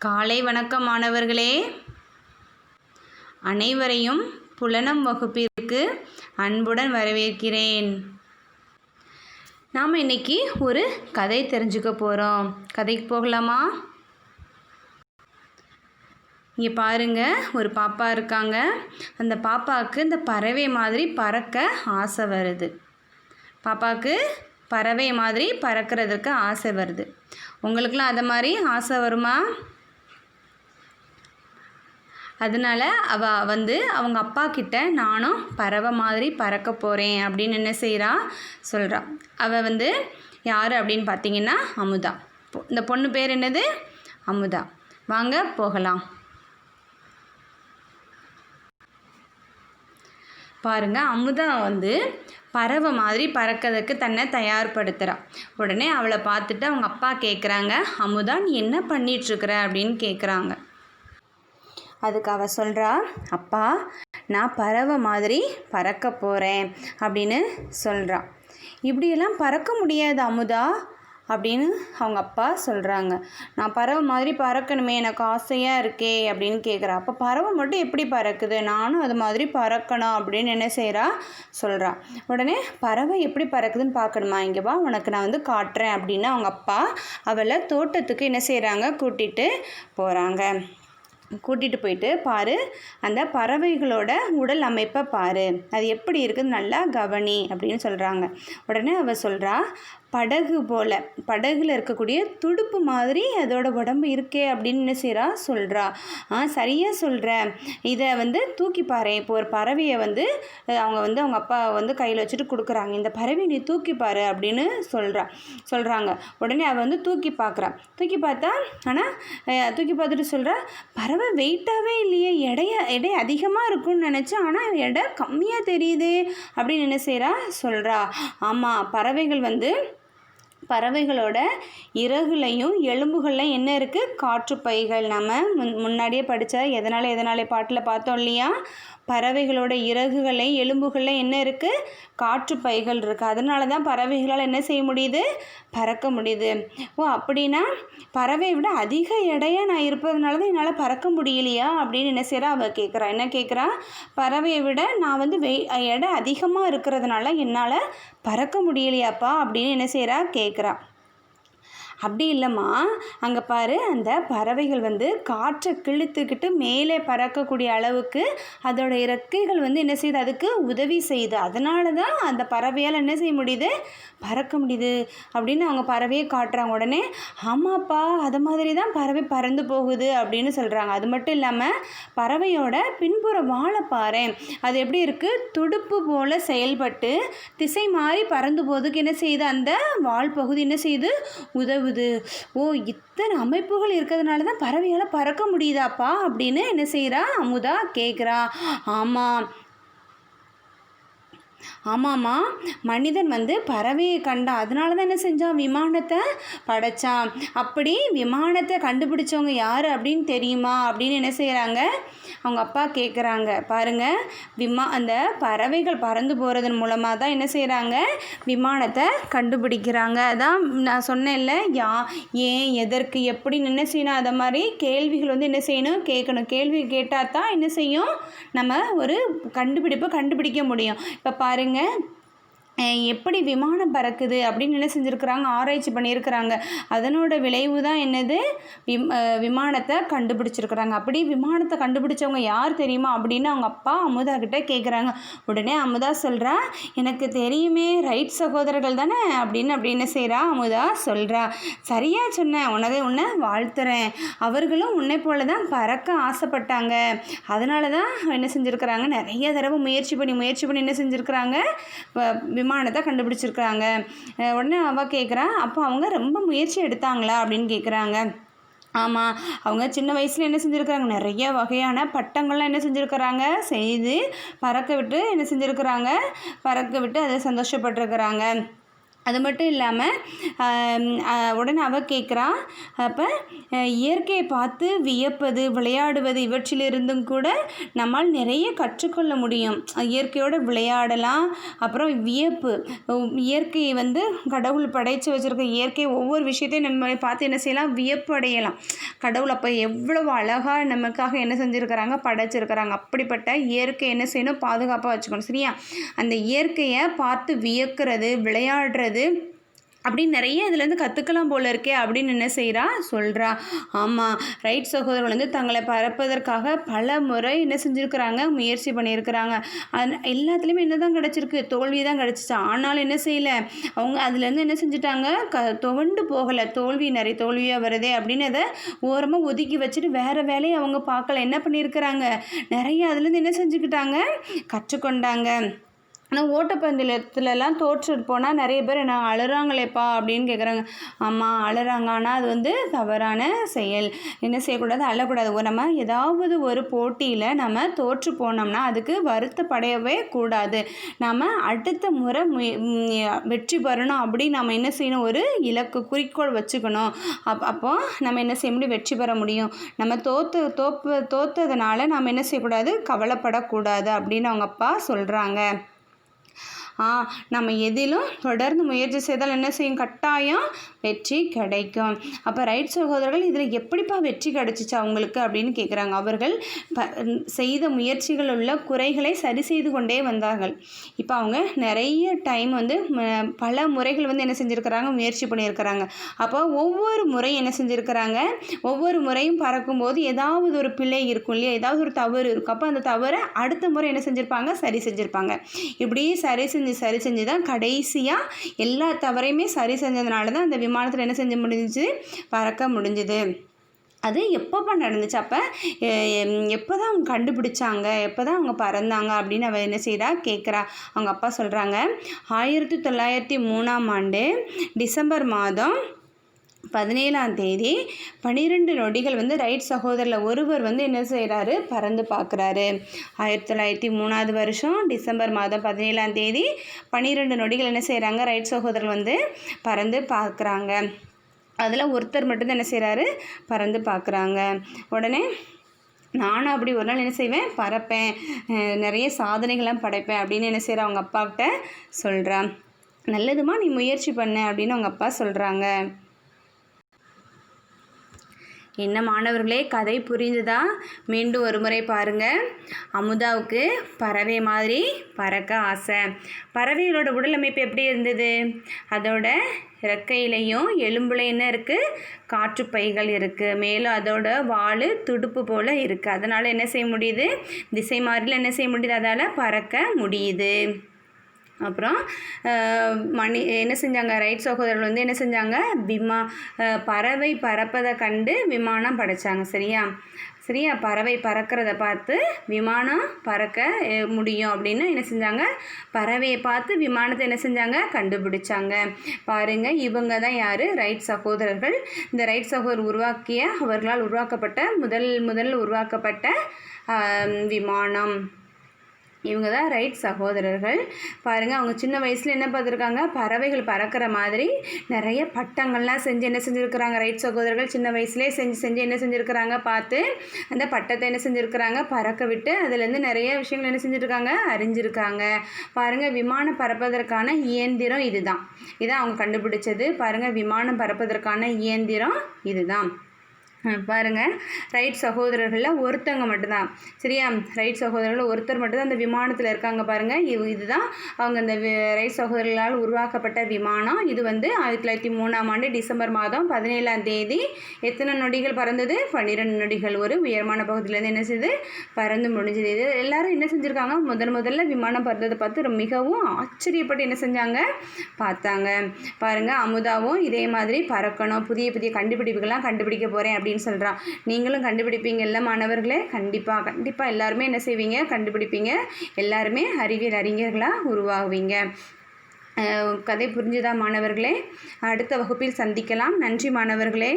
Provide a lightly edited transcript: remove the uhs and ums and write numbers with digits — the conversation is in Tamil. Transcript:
காலை வணக்கம் மாணவர்களே. அனைவரையும் புலனம் வகுப்பிற்கு அன்புடன் வரவேற்கிறேன். நாம் இன்னைக்கு ஒரு கதை தெரிஞ்சுக்க போகிறோம். கதைக்கு போகலாமா? இங்கே பாருங்க, ஒரு பாப்பா இருக்காங்க. அந்த பாப்பாவுக்கு இந்த பறவை மாதிரி பறக்க ஆசை வருது. பாப்பாவுக்கு பறவை மாதிரி பறக்கிறதுக்கு ஆசை வருது. உங்களுக்கெல்லாம் அதை மாதிரி ஆசை வருமா? அதனால் அவங்க அப்பா கிட்ட நானும் பறவை மாதிரி பறக்க போகிறேன் அப்படின்னு என்ன செய்கிறா சொல்கிறா. அவள் யார் அப்படின்னு பார்த்தீங்கன்னா அமுதா. இந்த பொண்ணு பேர் என்னது? அமுதா. வாங்க போகலாம். பாருங்கள், அமுதா பறவை மாதிரி பறக்கிறதுக்கு தன்னை தயார்படுத்துகிறா. உடனே அவளை பார்த்துட்டு அவங்க அப்பா கேட்குறாங்க, அமுதா நீ என்ன பண்ணிகிட்ருக்குற அப்படின்னு கேட்குறாங்க. அதுக்கு அவள் சொல்கிறா, அப்பா நான் பறவை மாதிரி பறக்க போகிறேன் அப்படின்னு சொல்கிறா. இப்படியெல்லாம் பறக்க முடியாது அமுதா அப்படின்னு அவங்க அப்பா சொல்கிறாங்க. நான் பறவை மாதிரி பறக்கணுமே, எனக்கு ஆசையாக இருக்கே அப்படின்னு கேட்குறா. அப்போ பறவை மட்டும் எப்படி பறக்குது? நானும் அது மாதிரி பறக்கணும் அப்படின்னு என்ன செய்கிறா சொல்கிறா. உடனே பறவை எப்படி பறக்குதுன்னு பார்க்கணுமா? இங்கே வா, உனக்கு நான் காட்டுறேன் அப்படின்னு அவங்க அப்பா அவளை தோட்டத்துக்கு என்ன செய்கிறாங்க, கூட்டிகிட்டு போகிறாங்க. கூட்டிகிட்டு போயிட்டு பாரு, அந்த பறவைகளோட உடல் அமைப்பை பாரு, அது எப்படி இருக்குது நல்லா கவனி அப்படின்னு சொல்கிறாங்க. உடனே அவள் சொல்கிறா, படகு போல், படகுல இருக்கக்கூடிய துடுப்பு மாதிரி அதோட உடம்பு இருக்கே அப்படின்னு என்ன செய்கிறா சொல்கிறா. சரியாக சொல்கிற, இதை தூக்கி பாரு. இப்போ ஒரு பறவையை அவங்க அப்பா கையில் வச்சுட்டு கொடுக்குறாங்க. இந்த பறவையை நீ தூக்கி பாரு அப்படின்னு சொல்கிறாங்க. உடனே அவள் தூக்கி பார்க்குறா. தூக்கி பார்த்தா, ஆனால் தூக்கி பார்த்துட்டு சொல்கிறா, பறவை வெயிட்டாகவே இல்லையே, எடை அதிகமாக இருக்கும்னு நினச்சேன், ஆனால் எடை கம்மியாக தெரியுது அப்படின்னு என்ன செய்கிறா சொல்கிறா. ஆமாம், பறவைகளோட இறகுலையும் எலும்புகள்லையும் என்ன இருக்குது? காற்றுப்பைகள். நம்ம முன்னாடியே படித்த எதனாலே பாட்டில் பார்த்தோம் இல்லையா? பறவைகளோட இறகுகளையும் எலும்புகள்லையும் என்ன இருக்குது? காற்றுப்பைகள் இருக்குது. அதனால தான் பறவைகளால் என்ன செய்ய முடியுது? பறக்க முடியுது. ஓ, அப்படின்னா பறவையை விட அதிக எடையாக நான் இருப்பதுனால தான் என்னால் பறக்க முடியலையா அப்படின்னு என்ன செய்கிறா அவள் கேட்குறா. என்ன கேட்குறா? பறவையை விட நான் எடை அதிகமாக இருக்கிறதுனால என்னால் பறக்க முடியலையாப்பா அப்படின்னு என்ன செய்கிறா கேட்குறா. அப்படி இல்லைம்மா, அங்கே பாரு, அந்த பறவைகள் காற்றை கிழித்துக்கிட்டு மேலே பறக்கக்கூடிய அளவுக்கு அதோட இறக்கைகள் என்ன செய்யுது? அதுக்கு உதவி செய்யுது. அதனால தான் அந்த பறவையால் என்ன செய்ய முடியுது? பறக்க முடியுது அப்படின்னு அவங்க பறவையை காட்டுறாங்க. உடனே ஆமாப்பா, அது மாதிரி தான் பறவை பறந்து போகுது அப்படின்னு சொல்கிறாங்க. அது மட்டும் இல்லாமல் பறவையோட பின்புற வாழை பாரு, அது எப்படி இருக்குது? துடுப்பு போல் செயல்பட்டு திசை மாறி பறந்து போகிறதுக்கு என்ன செய்யுது? அந்த வால் பகுதி என்ன செய்யுது? உதவுது. ஓ, இத்தனை அமைப்புகள் இருக்கிறதுனால தான் பறவையால் பறக்க முடியுதாப்பா அப்படின்னு என்ன செய்கிறா அமுதா கேட்குறா. ஆமாம்மா, மனிதன் பறவையை கண்டான், அதனால தான் என்ன செஞ்சான்? விமானத்தை படைச்சான். அப்படி விமானத்தை கண்டுபிடிச்சவங்க யார் அப்படின்னு தெரியுமா அப்படின்னு என்ன செய்கிறாங்க அவங்க அப்பா கேட்குறாங்க. பாருங்கள், அந்த பறவைகள் பறந்து போகிறதன் மூலமாக தான் என்ன செய்கிறாங்க? விமானத்தை கண்டுபிடிக்கிறாங்க. அதான் நான் சொன்னேன்ல, ஏன், எதற்கு, எப்படி என்ன செய்யணும், அதை மாதிரி கேள்விகள் என்ன செய்யணும்? கேட்கணும். கேள்வி கேட்டால் தான் என்ன செய்யும்? நம்ம ஒரு கண்டுபிடிக்க முடியும். இப்போ பாருங்கள், எப்படி விமானம் பறக்குது அப்படின்னு என்ன செஞ்சுருக்கிறாங்க? ஆராய்ச்சி பண்ணியிருக்கிறாங்க. அதனோட விளைவு தான் என்னது? விமானத்தை கண்டுபிடிச்சிருக்கிறாங்க. அப்படி விமானத்தை கண்டுபிடிச்சவங்க யார் தெரியுமா அப்படின்னு அவங்க அப்பா அமுதா கிட்ட கேட்குறாங்க. உடனே அமுதா சொல்கிறா, எனக்கு தெரியுமே, ரைட் சகோதரர்கள் தானே அப்படின்னு செய்கிறா அமுதா சொல்கிறா. சரியாக சொன்னேன், உன்னை வாழ்த்துறேன். அவர்களும் உன்னை போல தான் பறக்க ஆசைப்பட்டாங்க. அதனால தான் என்ன செஞ்சுருக்கிறாங்க? நிறைய தடவை முயற்சி பண்ணி என்ன செஞ்சுருக்கிறாங்க? விமானத்தை கண்டுபிடிச்சிருக்கிறாங்க. உடனே அவள் கேட்குறா, அப்போ அவங்க ரொம்ப முயற்சி எடுத்தாங்களா அப்படின்னு கேட்குறாங்க. ஆமாம், அவங்க சின்ன வயசில் என்ன செஞ்சுருக்கிறாங்க? நிறைய வகையான பட்டங்கள்லாம் என்ன செஞ்சுருக்கிறாங்க? செய்து பறக்க விட்டு அதை சந்தோஷப்பட்டிருக்கிறாங்க. அது மட்டும் இல்லாமல் உடனே அவள் கேட்குறா, அப்போ இயற்கையை பார்த்து வியப்பது, விளையாடுவது இவற்றிலிருந்தும் கூட நம்மால் நிறைய கற்றுக்கொள்ள முடியும். இயற்கையோடு விளையாடலாம். அப்புறம் வியப்பு, இயற்கையை கடவுள் படைத்து வச்சுருக்க இயற்கை ஒவ்வொரு விஷயத்தையும் நம்ம பார்த்து என்ன செய்யலாம்? வியப்பு அடையலாம். கடவுள் அப்போ எவ்வளவு அழகாக நமக்காக என்ன செஞ்சுருக்கிறாங்க, படைச்சிருக்கிறாங்க. அப்படிப்பட்ட இயற்கை என்ன செய்யணும், பாதுகாப்பாக வச்சுக்கணும். சரியா? அந்த இயற்கையை பார்த்து வியக்கிறது, விளையாடுறது அப்படின்னு நிறைய இதுலேருந்து கற்றுக்கலாம் போல இருக்கே அப்படின்னு என்ன செய்கிறா, சொல்கிறா. ஆமாம், ரைட் சகோதரர்கள் வந்து தங்களை பரப்பதற்காக பல முறை என்ன செஞ்சுருக்கிறாங்க, முயற்சி பண்ணியிருக்கிறாங்க. எல்லாத்துலேயுமே என்ன தான் கிடச்சிருக்கு, தோல்வி தான் கிடச்சிச்சு. ஆனாலும் என்ன செய்யலை, அவங்க அதுலேருந்து என்ன செஞ்சுட்டாங்க, துவண்டு போகலை. நிறைய தோல்வியாக வருதே அப்படின்னு அதை ஓரமாக ஒதுக்கி வச்சுட்டு வேறு வேலையை அவங்க பார்க்கல. என்ன பண்ணியிருக்கிறாங்க, நிறைய அதுலேருந்து என்ன செஞ்சுக்கிட்டாங்க, கற்றுக்கொண்டாங்க. ஆனால் ஓட்டப்பந்தயத்துலலாம் தோற்று போனால் நிறைய பேர் என்ன அழுறாங்களேப்பா அப்படின்னு கேட்குறாங்க. ஆமாம், அழுறாங்க. ஆனால் அது வந்து தவறான செயல். என்ன செய்யக்கூடாது, அழக்கூடாது. நம்ம ஏதாவது ஒரு போட்டியில் நம்ம தோற்று போனோம்னா அதுக்கு வருத்தப்படையவே கூடாது. நம்ம அடுத்த முறை வெற்றி பெறணும் அப்படின்னு நம்ம என்ன செய்யணும், ஒரு இலக்கு குறிக்கோள் வச்சுக்கணும். அப்போ நம்ம என்ன செய்ய முடியும், வெற்றி பெற முடியும். நம்ம தோத்ததுனால நம்ம என்ன செய்யக்கூடாது, கவலைப்படக்கூடாது அப்படின்னு அவங்க அப்பா சொல்கிறாங்க. நம்ம எதிலும் தொடர்ந்து முயற்சி செய்தால் என்ன செய்யும், கட்டாயம் வெற்றி கிடைக்கும். அப்போ ரைட் சகோதரர்கள் இதில் எப்படிப்பா வெற்றி கிடைச்சிச்சு அவங்களுக்கு அப்படின்னு கேட்குறாங்க. அவர்கள் செய்த முயற்சிகள் உள்ள குறைகளை சரி செய்து கொண்டே வந்தார்கள். இப்போ அவங்க நிறைய டைம் வந்து பல முறைகள் வந்து என்ன செஞ்சுருக்கிறாங்க, முயற்சி பண்ணியிருக்கிறாங்க. அப்போ ஒவ்வொரு முறையும் என்ன செஞ்சுருக்கிறாங்க, ஒவ்வொரு முறையும் பறக்கும்போது ஏதாவது ஒரு பிழை இருக்கும் இல்லையா, ஏதாவது ஒரு தவறு இருக்கும். அப்போ அந்த தவறை அடுத்த முறை என்ன செஞ்சுருப்பாங்க, சரி செஞ்சுருப்பாங்க. இப்படியே சரி செஞ்சு தான் கடைசியாக எல்லா தவறையுமே சரி செஞ்சதுனால தான் அந்த விமானத்தில் என்ன செஞ்ச முடிஞ்சுது, பறக்க முடிஞ்சுது. அது எப்போப்பா நடந்துச்சு, அப்போ எப்போ தான் அவங்க கண்டுபிடிச்சாங்க, எப்போ தான் அவங்க பறந்தாங்க அப்படின்னு அவள் என்ன செய்கிறா, கேட்குறா. அவங்க அப்பா சொல்கிறாங்க, 1903 டிசம்பர் மாதம் 17 12 நொடிகள் வந்து ரைட் சகோதரில் ஒருவர் வந்து என்ன செய்கிறாரு, பறந்து பார்க்குறாரு. 1903 டிசம்பர் மாதம் 17 12 நொடிகள் என்ன செய்கிறாங்க, ரைட் சகோதரர் வந்து பறந்து பார்க்குறாங்க. அதில் ஒருத்தர் மட்டும்தான் என்ன செய்கிறாரு, பறந்து பார்க்குறாங்க. உடனே நானும் அப்படி ஒரு நாள் என்ன செய்வேன், பறப்பேன், நிறைய சாதனைகள்லாம் படைப்பேன் அப்படின்னு என்ன செய்கிறா, அவங்க அப்பாக்கிட்ட சொல்கிறான். நல்லதுமா, நீ முயற்சி பண்ண அப்படின்னு அவங்க அப்பா சொல்கிறாங்க. என்ன மாணவர்களே, கதை புரிஞ்சுதா? மீண்டும் ஒரு முறை பாருங்கள். அமுதாவுக்கு பறவை மாதிரி பறக்க ஆசை. பறவைகளோட உடல் அமைப்பு எப்படி இருந்தது, அதோட இறக்கையிலையும் எலும்புல என்ன இருக்குது, காற்றுப்பைகள் இருக்குது. மேலும் அதோட வால் துடுப்பு போல் இருக்குது. அதனால் என்ன செய்ய முடியுது, திசை மாறியில் என்ன செய்ய முடியுது, அதால் பறக்க முடியுது. அப்புறம் என்ன செஞ்சாங்க, ரைட் சகோதரர்கள் வந்து என்ன செஞ்சாங்க, பறவை பறப்பதை கண்டு விமானம் படைச்சாங்க. சரியா, பறவை பறக்கிறத பார்த்து விமானம் பறக்க முடியும் அப்படின்னு என்ன செஞ்சாங்க, பறவையை பார்த்து விமானத்தை என்ன செஞ்சாங்க, கண்டுபிடிச்சாங்க. பாருங்கள், இவங்க தான் யார், ரைட் சகோதரர்கள். இந்த ரைட் சகோதரர் அவர்களால் உருவாக்கப்பட்ட முதல் உருவாக்கப்பட்ட விமானம். இவங்க தான் ரைட் சகோதரர்கள். பாருங்கள், அவங்க சின்ன வயசில் என்ன பார்த்துருக்காங்க, பறவைகள் பறக்கிற மாதிரி நிறைய பட்டங்கள்லாம் செஞ்சு என்ன செஞ்சுருக்கிறாங்க, ரைட் சகோதரர்கள் சின்ன வயசுலேயே செஞ்சு என்ன செஞ்சுருக்கிறாங்க, பார்த்து அந்த பட்டத்தை என்ன செஞ்சுருக்கிறாங்க, பறக்க விட்டு அதுலேருந்து நிறைய விஷயங்கள் என்ன செஞ்சுருக்காங்க, அறிஞ்சிருக்காங்க. பாருங்கள், விமானம் பறப்பதற்கான இயந்திரம் இதுதான் அவங்க கண்டுபிடிச்சது. பாருங்கள், விமானம் பறப்பதற்கான இயந்திரம் இதுதான். பாருங்கள், ரைட் சகோதரர்களில் ஒருத்தங்க மட்டும்தான். சரியா, ரைட் சகோதரர்கள் ஒருத்தர் மட்டும்தான் அந்த விமானத்தில் இருக்காங்க. பாருங்கள், இதுதான் அவங்க அந்த ரைட் சகோதரர்களால் உருவாக்கப்பட்ட விமானம். இது வந்து 1903 டிசம்பர் மாதம் 17 எத்தனை நொடிகள் பறந்தது, 12 நொடிகள். ஒரு உயரமான பகுதியிலேருந்து என்ன செய்யுது, பறந்து முடிஞ்சது. இது எல்லாரும் என்ன செஞ்சுருக்காங்க, முதல்ல விமானம் பறந்ததை பார்த்து மிகவும் ஆச்சரியப்பட்டு என்ன செஞ்சாங்க, பார்த்தாங்க. பாருங்கள், அமுதாவும் இதே மாதிரி பறக்கணும், புதிய கண்டுபிடிப்புகள்லாம் கண்டுபிடிக்க போகிறேன் அப்படின்னு சொல்கிறான். நீங்களும் கண்டுபிடிப்பீங்க இல்லை மாணவர்களே, கண்டிப்பாக எல்லாருமே என்ன செய்வீங்க, கண்டுபிடிப்பீங்க. எல்லாருமே அறிவியல் அறிஞர்களாக உருவாகுவீங்க. கதை புரிஞ்சுதா மாணவர்களே? அடுத்த வகுப்பில் சந்திக்கலாம். நன்றி மாணவர்களே.